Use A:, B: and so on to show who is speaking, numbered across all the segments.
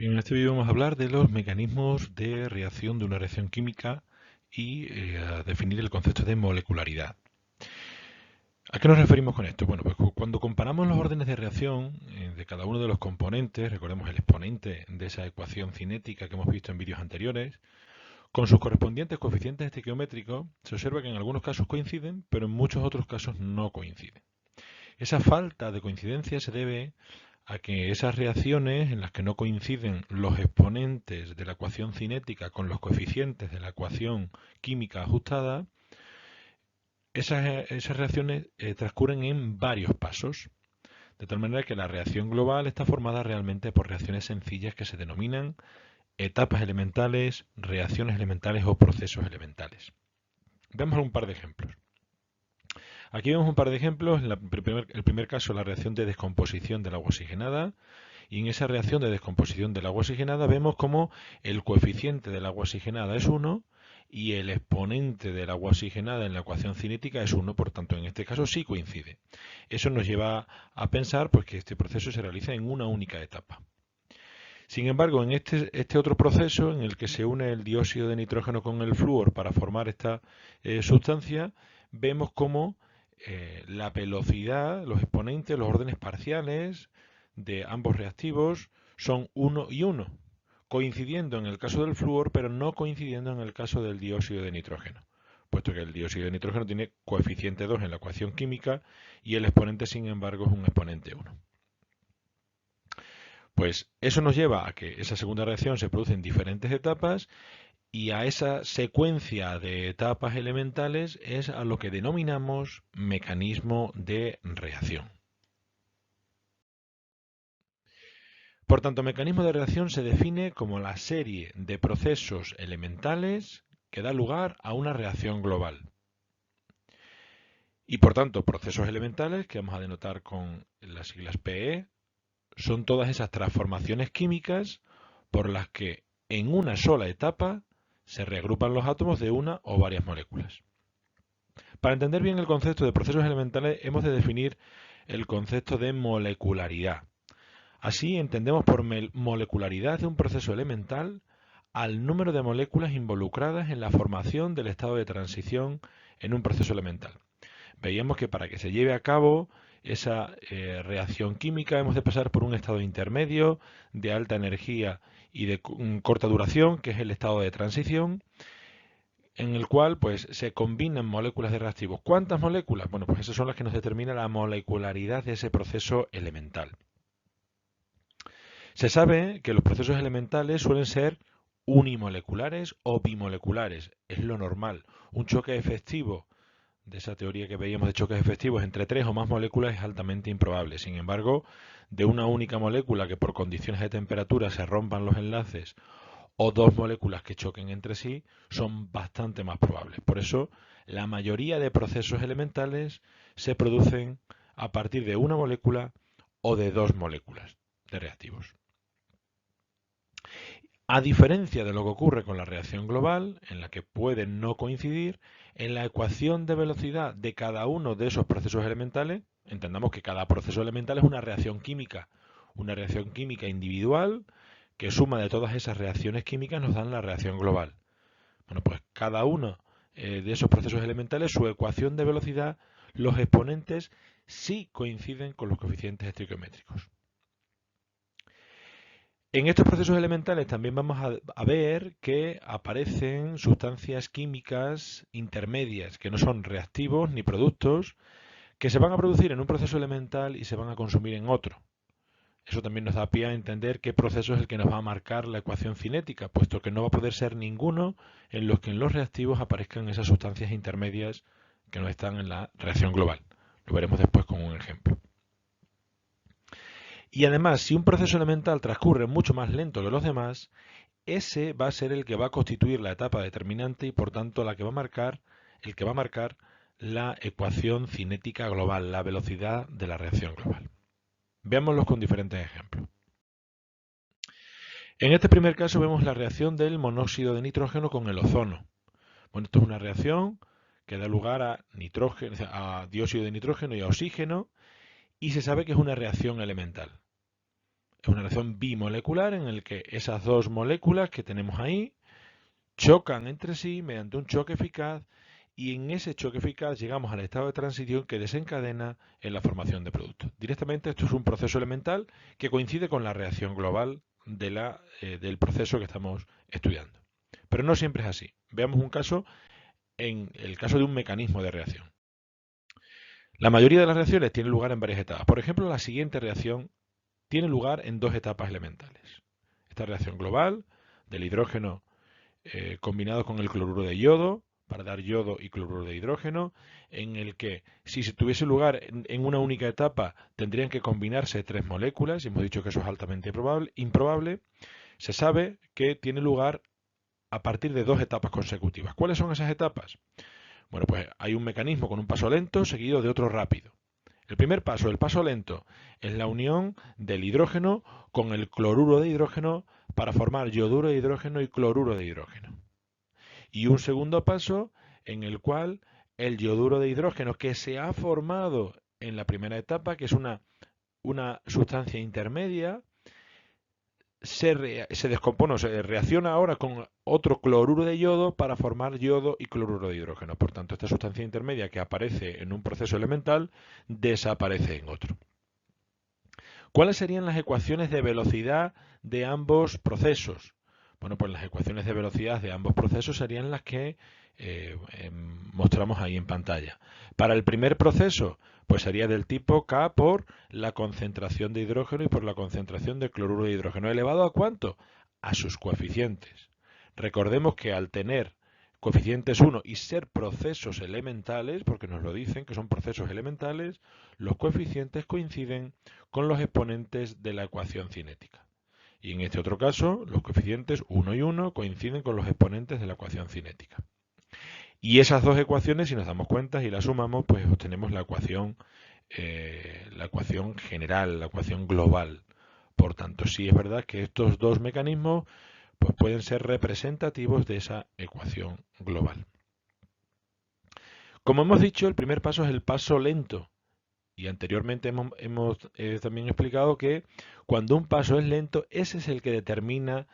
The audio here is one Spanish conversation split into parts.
A: En este vídeo vamos a hablar de los mecanismos de reacción de una reacción química y a definir el concepto de molecularidad. ¿A qué nos referimos con esto? Bueno, pues cuando comparamos los órdenes de reacción de cada uno de los componentes, recordemos el exponente de esa ecuación cinética que hemos visto en vídeos anteriores, con sus correspondientes coeficientes estequiométricos, se observa que en algunos casos coinciden, pero en muchos otros casos no coinciden. Esa falta de coincidencia se debe a que esas reacciones en las que no coinciden los exponentes de la ecuación cinética con los coeficientes de la ecuación química ajustada, esas reacciones transcurren en varios pasos, de tal manera que la reacción global está formada realmente por reacciones sencillas que se denominan etapas elementales, reacciones elementales o procesos elementales. Veamos un par de ejemplos. Aquí vemos un par de ejemplos. El primer caso, la reacción de descomposición del agua oxigenada. Y en esa reacción de descomposición del agua oxigenada vemos como el coeficiente del agua oxigenada es 1 y el exponente del agua oxigenada en la ecuación cinética es 1, por tanto en este caso sí coincide. Eso nos lleva a pensar pues, que este proceso se realiza en una única etapa. Sin embargo, en este otro proceso en el que se une el dióxido de nitrógeno con el flúor para formar esta sustancia, vemos cómo la velocidad, los exponentes, los órdenes parciales de ambos reactivos son 1 y 1, coincidiendo en el caso del flúor, pero no coincidiendo en el caso del dióxido de nitrógeno, puesto que el dióxido de nitrógeno tiene coeficiente 2 en la ecuación química y el exponente, sin embargo, es un exponente 1. Pues eso nos lleva a que esa segunda reacción se produce en diferentes etapas y a esa secuencia de etapas elementales es a lo que denominamos mecanismo de reacción. Por tanto, mecanismo de reacción se define como la serie de procesos elementales que da lugar a una reacción global. Y por tanto, procesos elementales, que vamos a denotar con las siglas PE, son todas esas transformaciones químicas por las que en una sola etapa se reagrupan los átomos de una o varias moléculas. Para entender bien el concepto de procesos elementales hemos de definir el concepto de molecularidad. Así entendemos por molecularidad de un proceso elemental al número de moléculas involucradas en la formación del estado de transición en un proceso elemental. Veíamos que para que se lleve a cabo esa reacción química hemos de pasar por un estado intermedio de alta energía y de corta duración, que es el estado de transición, en el cual pues se combinan moléculas de reactivos. ¿Cuántas moléculas? Bueno, pues esas son las que nos determina la molecularidad de ese proceso elemental. Se sabe que los procesos elementales suelen ser unimoleculares o bimoleculares, es lo normal. Un choque efectivo de esa teoría que veíamos de choques efectivos entre tres o más moléculas es altamente improbable. Sin embargo, de una única molécula que por condiciones de temperatura se rompan los enlaces o dos moléculas que choquen entre sí son bastante más probables. Por eso, la mayoría de procesos elementales se producen a partir de una molécula o de dos moléculas de reactivos. A diferencia de lo que ocurre con la reacción global, en la que pueden no coincidir, en la ecuación de velocidad de cada uno de esos procesos elementales, entendamos que cada proceso elemental es una reacción química individual que suma de todas esas reacciones químicas nos dan la reacción global. Bueno, pues cada uno de esos procesos elementales, su ecuación de velocidad, los exponentes sí coinciden con los coeficientes estequiométricos. En estos procesos elementales también vamos a ver que aparecen sustancias químicas intermedias, que no son reactivos ni productos, que se van a producir en un proceso elemental y se van a consumir en otro. Eso también nos da pie a entender qué proceso es el que nos va a marcar la ecuación cinética, puesto que no va a poder ser ninguno en los que en los reactivos aparezcan esas sustancias intermedias que no están en la reacción global. Lo veremos después con un ejemplo. Y además, si un proceso elemental transcurre mucho más lento que los demás, ese va a ser el que va a constituir la etapa determinante y por tanto el que va a marcar la ecuación cinética global, la velocidad de la reacción global. Veámoslos con diferentes ejemplos. En este primer caso vemos la reacción del monóxido de nitrógeno con el ozono. Bueno, esto es una reacción que da lugar a dióxido de nitrógeno y a oxígeno y se sabe que es una reacción elemental. es una reacción bimolecular en la que esas dos moléculas que tenemos ahí chocan entre sí mediante un choque eficaz y en ese choque eficaz llegamos al estado de transición que desencadena en la formación de productos. Directamente esto es un proceso elemental que coincide con la reacción global del proceso que estamos estudiando. Pero no siempre es así. Veamos un caso en el caso de un mecanismo de reacción. La mayoría de las reacciones tienen lugar en varias etapas. Por ejemplo, la siguiente reacción tiene lugar en dos etapas elementales. Esta reacción global del hidrógeno combinado con el cloruro de yodo para dar yodo y cloruro de hidrógeno, en el que si se tuviese lugar en una única etapa tendrían que combinarse tres moléculas, y hemos dicho que eso es altamente improbable, se sabe que tiene lugar a partir de dos etapas consecutivas. ¿Cuáles son esas etapas? Bueno, pues hay un mecanismo con un paso lento seguido de otro rápido. El primer paso, el paso lento, es la unión del hidrógeno con el cloruro de hidrógeno para formar yoduro de hidrógeno y cloruro de hidrógeno. Y un segundo paso en el cual el yoduro de hidrógeno que se ha formado en la primera etapa, que es una sustancia intermedia, se descompone, se reacciona ahora con otro cloruro de yodo para formar yodo y cloruro de hidrógeno. Por tanto, esta sustancia intermedia que aparece en un proceso elemental desaparece en otro. ¿Cuáles serían las ecuaciones de velocidad de ambos procesos? Bueno, pues las ecuaciones de velocidad de ambos procesos serían las que mostramos ahí en pantalla. Para el primer proceso, pues sería del tipo K por la concentración de hidrógeno y por la concentración de cloruro de hidrógeno. ¿Elevado a cuánto? A sus coeficientes. Recordemos que al tener coeficientes 1 y ser procesos elementales, porque nos lo dicen que son procesos elementales, los coeficientes coinciden con los exponentes de la ecuación cinética. Y en este otro caso, los coeficientes 1 y 1 coinciden con los exponentes de la ecuación cinética. Y esas dos ecuaciones, si nos damos cuenta y las sumamos, pues obtenemos la ecuación general, la ecuación global. Por tanto, sí es verdad que estos dos mecanismos pues pueden ser representativos de esa ecuación global. Como hemos dicho, el primer paso es el paso lento. Y anteriormente hemos también explicado que cuando un paso es lento, ese es el que determina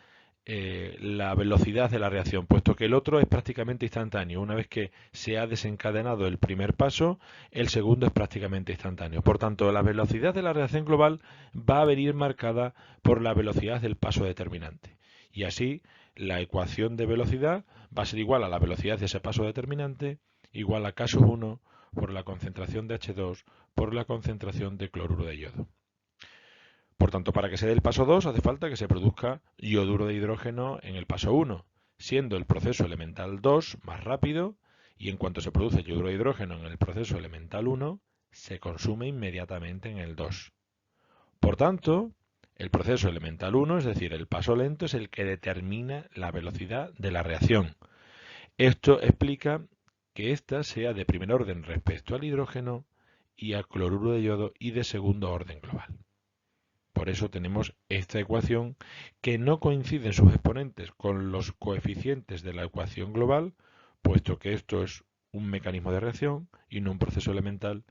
A: la velocidad de la reacción, puesto que el otro es prácticamente instantáneo. Una vez que se ha desencadenado el primer paso, el segundo es prácticamente instantáneo. Por tanto, la velocidad de la reacción global va a venir marcada por la velocidad del paso determinante. Y así, la ecuación de velocidad va a ser igual a la velocidad de ese paso determinante, igual a K1 por la concentración de H2 por la concentración de cloruro de yodo. Por tanto, para que se dé el paso 2 hace falta que se produzca yoduro de hidrógeno en el paso 1, siendo el proceso elemental 2 más rápido y en cuanto se produce yoduro de hidrógeno en el proceso elemental 1, se consume inmediatamente en el 2. Por tanto, el proceso elemental 1, es decir, el paso lento, es el que determina la velocidad de la reacción. Esto explica que ésta sea de primer orden respecto al hidrógeno y al cloruro de yodo y de segundo orden global. Por eso tenemos esta ecuación que no coinciden sus exponentes con los coeficientes de la ecuación global, puesto que esto es un mecanismo de reacción y no un proceso elemental,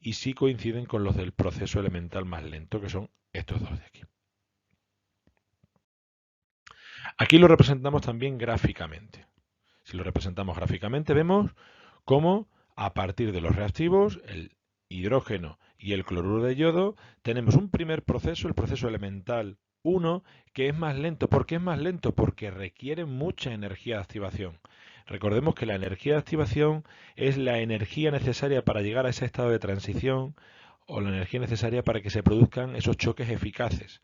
A: y sí coinciden con los del proceso elemental más lento, que son estos dos de aquí. Aquí lo representamos también gráficamente. Si lo representamos gráficamente, vemos cómo a partir de los reactivos, el hidrógeno y el cloruro de yodo, tenemos un primer proceso, el proceso elemental 1, que es más lento. ¿Por qué es más lento? Porque requiere mucha energía de activación. Recordemos que la energía de activación es la energía necesaria para llegar a ese estado de transición o la energía necesaria para que se produzcan esos choques eficaces.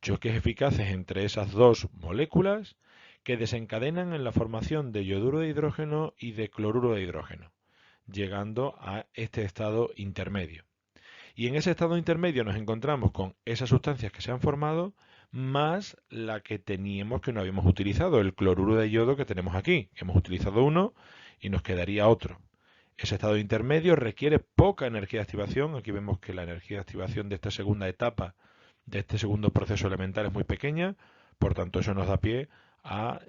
A: Choques eficaces entre esas dos moléculas que desencadenan en la formación de yoduro de hidrógeno y de cloruro de hidrógeno, llegando a este estado intermedio. Y en ese estado intermedio nos encontramos con esas sustancias que se han formado más la que teníamos que no habíamos utilizado, el cloruro de yodo que tenemos aquí. Hemos utilizado uno y nos quedaría otro. Ese estado intermedio requiere poca energía de activación. Aquí vemos que la energía de activación de esta segunda etapa, de este segundo proceso elemental, es muy pequeña. Por tanto, eso nos da pie a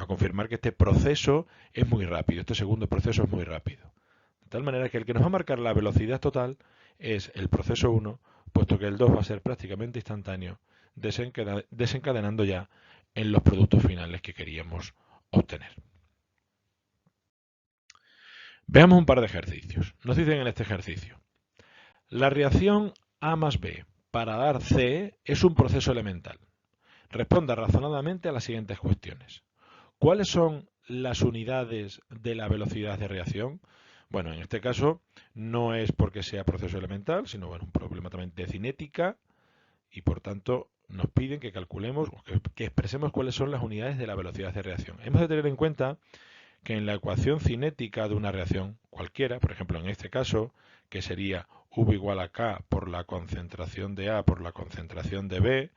A: confirmar que este proceso es muy rápido. Este segundo proceso es muy rápido. De tal manera que el que nos va a marcar la velocidad total es el proceso 1 puesto que el 2 va a ser prácticamente instantáneo, desencadenando ya en los productos finales que queríamos obtener. Veamos un par de ejercicios. Nos dicen en este ejercicio: la reacción A más B para dar C es un proceso elemental. Responda razonadamente a las siguientes cuestiones. ¿Cuáles son las unidades de la velocidad de reacción? Bueno, en este caso no es porque sea proceso elemental, sino bueno, un problema también de cinética, y por tanto nos piden que calculemos, que expresemos cuáles son las unidades de la velocidad de reacción. Hemos de tener en cuenta que en la ecuación cinética de una reacción cualquiera, por ejemplo en este caso, que sería V igual a K por la concentración de A por la concentración de B,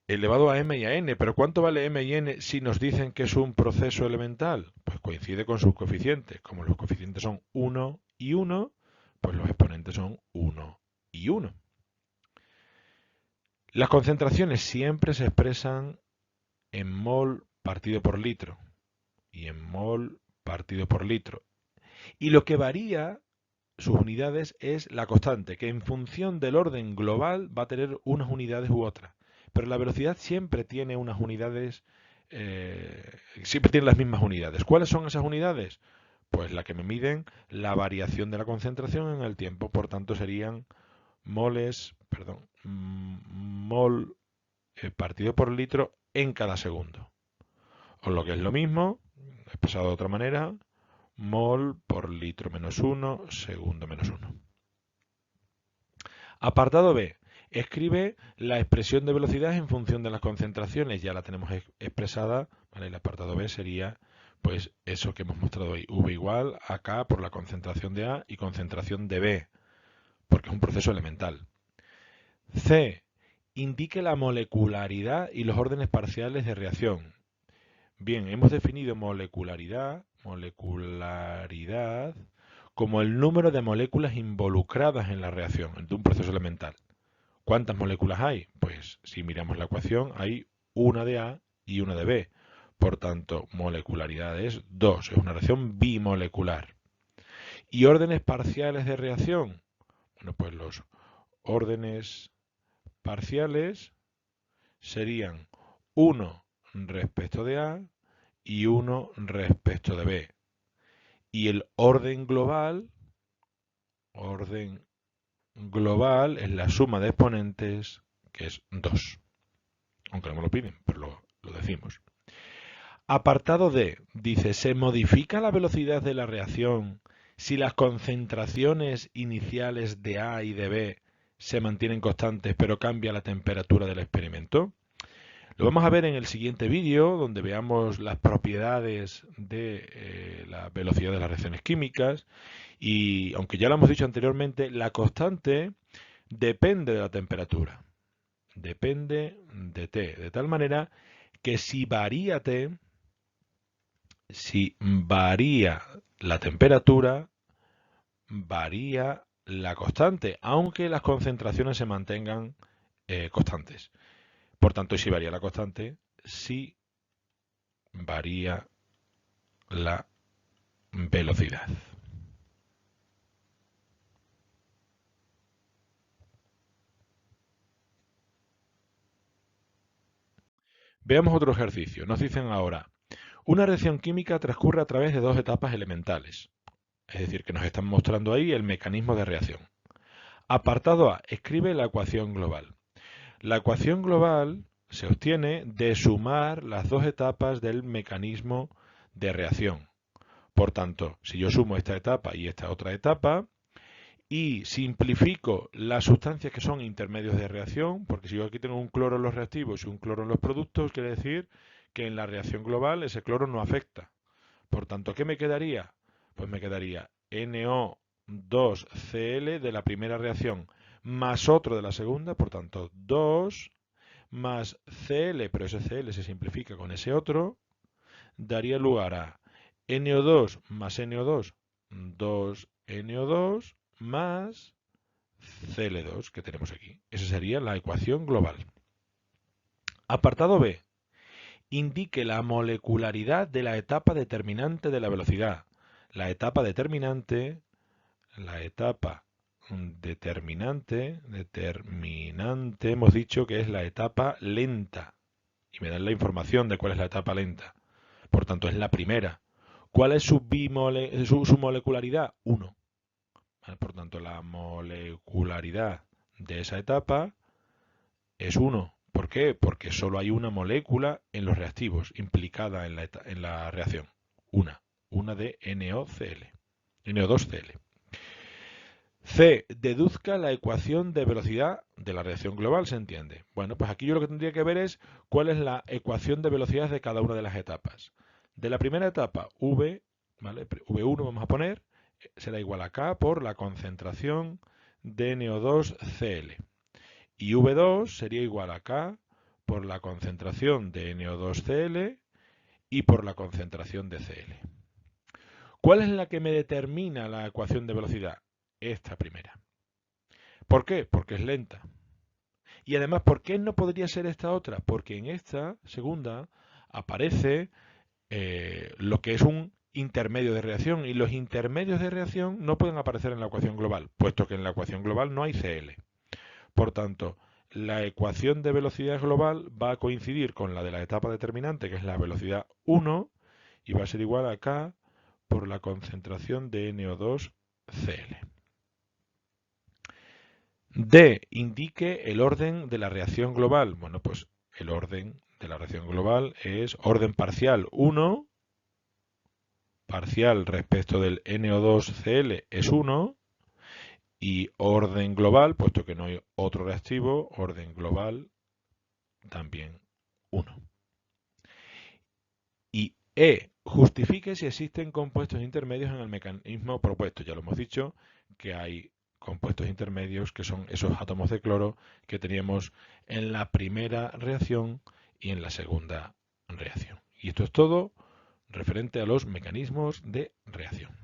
A: elevado a m y a n, pero ¿cuánto vale m y n si nos dicen que es un proceso elemental? Pues coincide con sus coeficientes. Como los coeficientes son 1 y 1, pues los exponentes son 1 y 1. Las concentraciones siempre se expresan en mol partido por litro y en mol partido por litro. Y lo que varía sus unidades es la constante, que en función del orden global va a tener unas unidades u otras. Pero la velocidad siempre tiene unas unidades, siempre tiene las mismas unidades. ¿Cuáles son esas unidades? Pues la que me miden la variación de la concentración en el tiempo. Por tanto, serían mol partido por litro en cada segundo. O lo que es lo mismo, expresado de otra manera, mol por litro menos 1, segundo menos 1. Apartado B. Escribe la expresión de velocidad en función de las concentraciones. Ya la tenemos expresada. ¿Vale? El apartado B sería pues eso que hemos mostrado hoy. V igual a K por la concentración de A y concentración de B, porque es un proceso elemental. C. Indique la molecularidad y los órdenes parciales de reacción. Bien, hemos definido molecularidad como el número de moléculas involucradas en la reacción de un proceso elemental. ¿Cuántas moléculas hay? Pues si miramos la ecuación hay una de A y una de B. Por tanto, molecularidad es 2, es una reacción bimolecular. ¿Y órdenes parciales de reacción? Bueno, pues los órdenes parciales serían 1 respecto de A y 1 respecto de B. Y el orden global es la suma de exponentes, que es 2. Aunque no me lo piden, pero lo decimos. Apartado D, dice, ¿se modifica la velocidad de la reacción si las concentraciones iniciales de A y de B se mantienen constantes, pero cambia la temperatura del experimento? Lo vamos a ver en el siguiente vídeo, donde veamos las propiedades de la velocidad de las reacciones químicas. Y aunque ya lo hemos dicho anteriormente, la constante depende de la temperatura. Depende de T. De tal manera que si varía T, si varía la temperatura, varía la constante, aunque las concentraciones se mantengan constantes. Por tanto, si varía la constante, sí varía la velocidad. Veamos otro ejercicio. Nos dicen ahora, una reacción química transcurre a través de dos etapas elementales. Es decir, que nos están mostrando ahí el mecanismo de reacción. Apartado A, escribe la ecuación global. La ecuación global se obtiene de sumar las dos etapas del mecanismo de reacción. Por tanto, si yo sumo esta etapa y esta otra etapa, y simplifico las sustancias que son intermedios de reacción, porque si yo aquí tengo un cloro en los reactivos y un cloro en los productos, quiere decir que en la reacción global ese cloro no afecta. Por tanto, ¿qué me quedaría? Pues me quedaría NO2Cl de la primera reacción más otro de la segunda, por tanto 2 más Cl, pero ese Cl se simplifica con ese otro, daría lugar a NO2 más NO2, 2NO2 más Cl2 que tenemos aquí. Esa sería la ecuación global. Apartado B. Indique la molecularidad de la etapa determinante de la velocidad. La etapa determinante determinante, hemos dicho que es la etapa lenta. Y me dan la información de cuál es la etapa lenta. Por tanto, es la primera. ¿Cuál es su molecularidad? 1. Por tanto, la molecularidad de esa etapa es 1. ¿Por qué? Porque solo hay una molécula en los reactivos implicada en la reacción. Una de NO2Cl. C. Deduzca la ecuación de velocidad de la reacción global, ¿se entiende? Bueno, pues aquí yo lo que tendría que ver es cuál es la ecuación de velocidad de cada una de las etapas. De la primera etapa, V, ¿vale? V1 vamos a poner, será igual a K por la concentración de NO2Cl. Y V2 sería igual a K por la concentración de NO2Cl y por la concentración de Cl. ¿Cuál es la que me determina la ecuación de velocidad? Esta primera. ¿Por qué? Porque es lenta. Y además, ¿por qué no podría ser esta otra? Porque en esta segunda aparece lo que es un intermedio de reacción, y los intermedios de reacción no pueden aparecer en la ecuación global, puesto que en la ecuación global no hay Cl. Por tanto, la ecuación de velocidad global va a coincidir con la de la etapa determinante, que es la velocidad 1, y va a ser igual a K por la concentración de NO2Cl. D. Indique el orden de la reacción global. Bueno, pues el orden de la reacción global es orden parcial 1, parcial respecto del NO2Cl es 1, y orden global, puesto que no hay otro reactivo, orden global también 1. Y E. Justifique si existen compuestos intermedios en el mecanismo propuesto. Ya lo hemos dicho, que hay compuestos intermedios que son esos átomos de cloro que teníamos en la primera reacción y en la segunda reacción. Y esto es todo referente a los mecanismos de reacción.